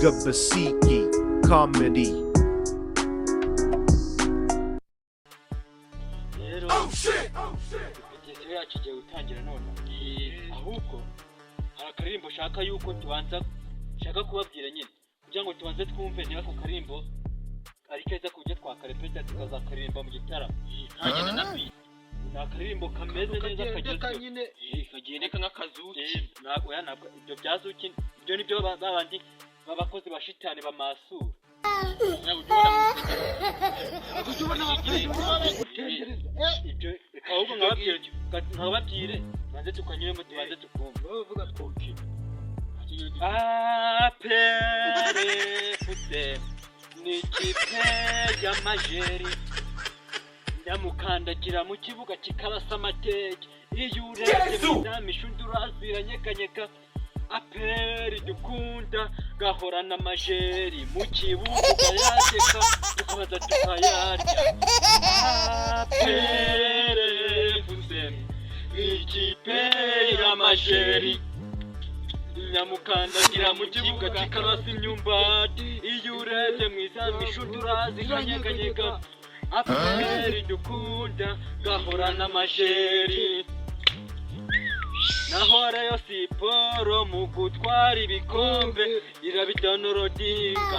Iga Basiki Comedy. rero igeze yacu igiye gutangira none ahubwo hari akaririmbo shaka yuko tubanza shaka kubabwira nyine kugira ngo tubanze twumve niba ako karimbo ari keza ku buryo twakarepeta tukazakaririmba mu gitaramo ntagenda na beat ni akaririmbo kameze neza kagezweho kagendeka nk'akazuki ntabwo ibyo byazuki ibyo nibyo babandi b'abakozi ba shitani bamasura ibyo ahubwo nkababwire maze tukanyuremo tubanze tukumva bavuga twuki apere fute n'ikipe y'amajeri ndamukandagira mu kibuga kikarasa amateke iyo urebye mudamisha undi uraziranyeganyega aperi dukunda gahorana amajeri mu kibuga ukayateka tukabaza tukayarya aperi fute ikipe y'amajeri nyamukandagira mu kibuga kikarasa imyumbati iyo urebye mwizamisha undi uraziranyeganyega aperi dukunda gahorana amajeri naho Rayon Siporo mu gutwara ibikombe irabidonorodinga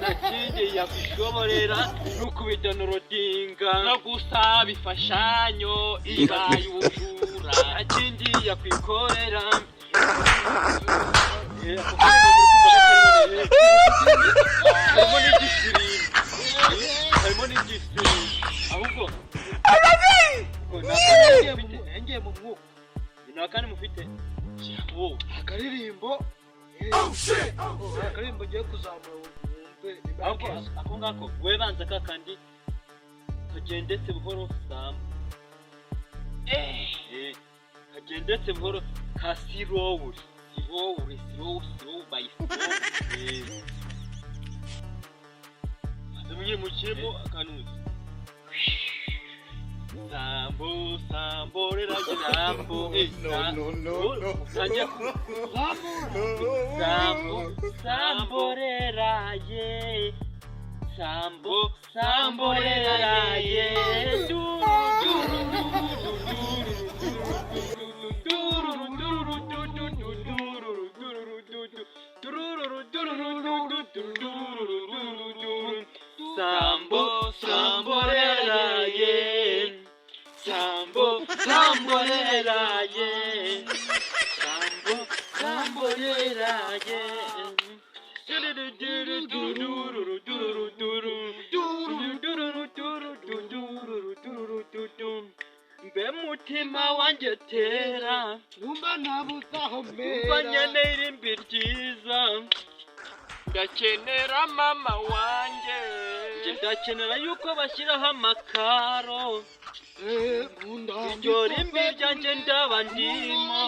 nakindi yakwishoborera n'ukubidonorodinga no gusaba ifashanyo ibaye ubujura nakindi yakwikorera harimo n'igisiri ahubwo ngiye mu mwuka ni akandi mufite akaririmbo akaririmbo giye kuzamura ako ngako we banza kakandi kagendetse buhoro sambu kagendetse buhoro ka sirowuri bayisirowuri Mwenye mukiremo akanuzi Sambo rera jambo Sambo rera ye Sambo rera ye Sambo rera ye Sambo rera ye Sambo rera ye Mbe mutima wanjye tera numva nabuzaho mera umva nkeneye irimbi ryiza ndakenera mama wanjye ndakenera yuko bashyiraho amakaro iryo rimbi ryanjye ndaba ndimo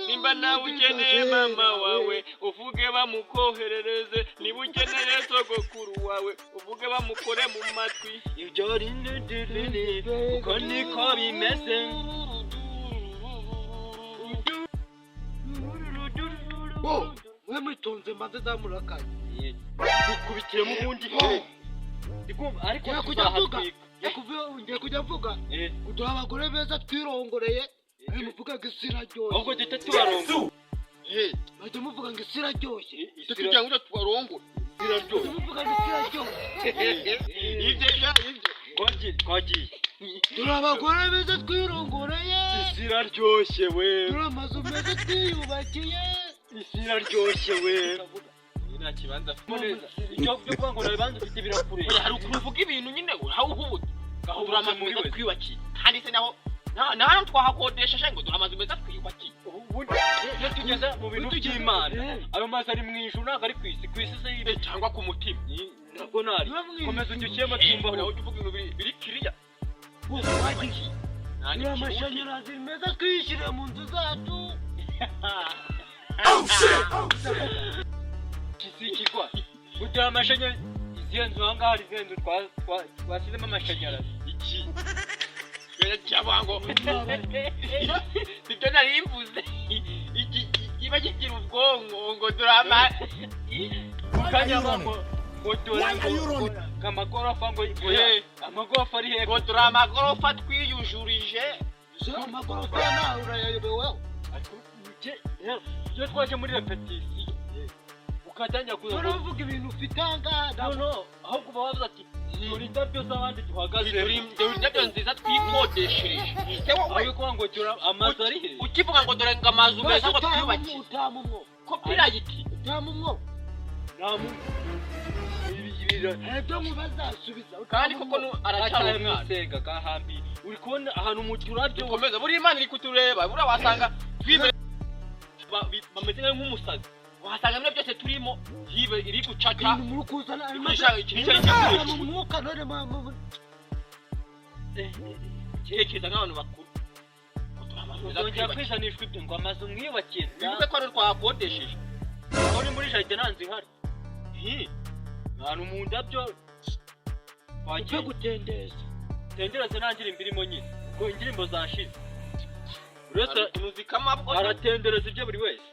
nimba nawe ukeneye mama wawe uvuge bamukoherereze niba ukeneye sogokuru wawe uvuge bamukore mu matwi ibyo rindirini uko niko bimeze mwe mwitonze mbanze ndamurakanye dukubitiremo ubundi ariko ngiye kujya mvuga uduha abagore beza twirongoreye muvuga ngo isi iraryoshye ahubwo duhita tubarongo bajya muvuga ngo isi iraryoshye tugira ngo tubarongo iraryoshye muvuga ngo isi iraryoshye ibyo twagiye turi abagore beza twirongoreye isi iraryoshye we turi amazu meza twiyubakiye isi iraryoshye we nta kibanza neza ibyo kuvuga ngo nabibanza ufite birakure hari ukuntu uvuga ibintu nyine uraho uhubuze gahura amazu meza twiyubakiye kandi se naho naho twahakodesha ngo duramaze meza twiyubakiye iyo tugeze mu bintu by'Imana ayo mazi ari mu ijuru ntabwo ari ku isi se yibe cyangwa ku mutima ntabwo nari komeza ugishyemo tumba aho uvuga ibintu biri kiriya ni amashanyarazi meza twishyire mu nzu zacu kisikirwa gutera amashanyarazi izihe nzu aha ngaha hari izihe nzu twashyizemo amashanyarazi iki cyangwa ngo sibyo nari mvuze kiba kigira ubwonko ngo drama kanyama ngo dore ngo amagorofa ngo amagorofa ari he ngo drama gorofa twiyujurije amagorofa nawe urayayobeweho iyo twaje muri repetition ukatangira kuvuga ibintu ufite angana no ahubwo bavuze ati turi indabyo z'abandi tuhagaze turi indabyo nziza twikodeshereje ise wowe ariko ngo dore amazu ari he ukivuga ngo dore ngo amazu meza ngo twubake utamumwo copyright utamumwo namu ibyo mubazasubiza kandi koko aracyari umwana gahambi uri kubona ahantu mu turabyo ukomeza buri Imana iri kutureba bura wasanga twibe bameze nk'umusazi wasanga bino byose turimo hibe iri gucaka muri kuzana mu mwuka none mama cyerekeza nk'abantu bakuru uzongera kwisanishwa ibyo ngo amazu mwiyubakiye bivuge ko ari twakodesheje aho ni muri jaride ntanzi ihari ahantu mu ndabyo wagiye gutendeza tendereze nta ndirimbo irimo nyine ngo indirimbo zashize buri wese muzikama aratendereza ibyo buri wese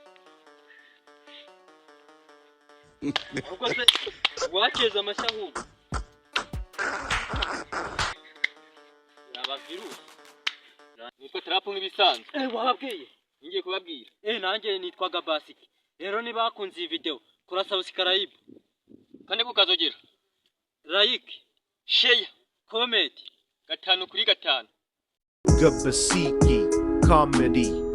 ahubwo se wakeza amashyi ahubwo yaba virusi nitwa tarapu nk'ibisanzwe wababwiye ngiye kubabwira nanjye nitwaga Basiki rero niba bakunze iyi video kora subscribe kandi kukazogira like share comment 5 kuri 5 Gabasiki Comedy.